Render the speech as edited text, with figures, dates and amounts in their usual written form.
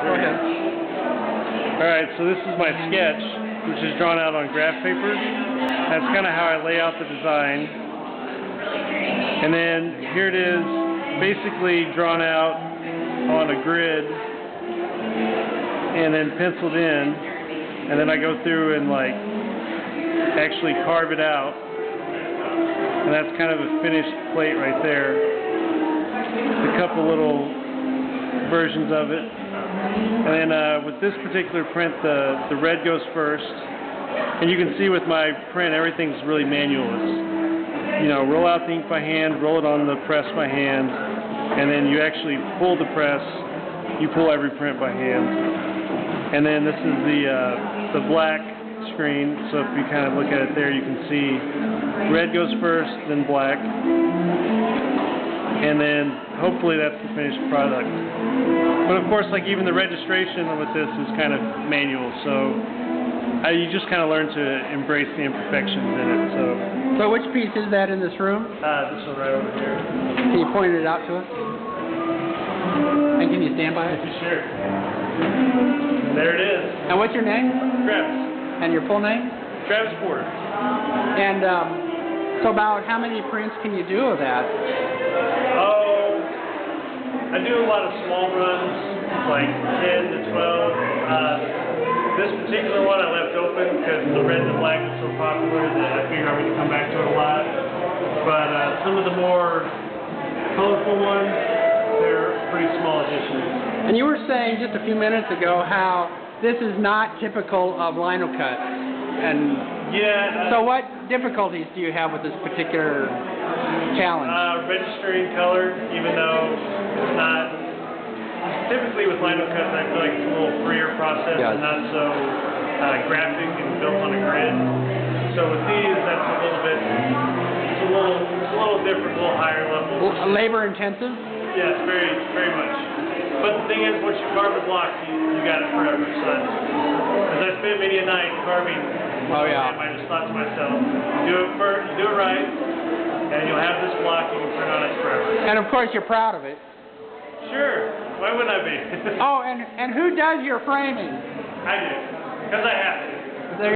Go ahead. Alright, so this is my sketch, which is drawn out on graph paper. That's kind of how I lay out the design. And then here it is, basically drawn out on a grid and then penciled in. And then I go through and like actually carve it out. And that's kind of a finished plate right there. A couple little versions of it. And then with this particular print, the red goes first. And you can see with my print, everything's really manual. You know, roll out the ink by hand, roll it on the press by hand, and then you actually pull the press. You pull every print by hand. And then this is the black screen. So if you kind of look at it there, you can see red goes first, then black. And then hopefully that's the finished product. But of course, like even the registration with this is kind of manual, so you just kind of learn to embrace the imperfections in it. So which piece is that in this room? This one right over here. Can you point it out to us? And can you stand by it? Sure. And there it is. And what's your name? Travis. And your full name? Travis Porter. And so about how many prints can you do of that? I do a lot of small runs, like 10 to 12. This particular one I left open because the red and black is so popular that I figured I would come back to it a lot. But some of the more colorful ones, they're pretty small editions. And you were saying just a few minutes ago how this is not typical of linocut. And yeah. So what difficulties do you have with this particular challenge? Registering color, even though it's not. Typically with linocuts, I feel like it's a little freer process and not so graphic and built on a grid. So with these, that's a little bit, it's a little different, a little higher level. Labor intensive? Yes, very, very much. But the thing is, once you carve a block, you got it forever. So that's, as I spent many a night carving. Oh yeah. I just thought to myself, do it first, do it right, and you'll have this block. You can print on it forever. And of course, you're proud of it. Sure. Why wouldn't I be? Oh, and who does your framing? I do, because I have to.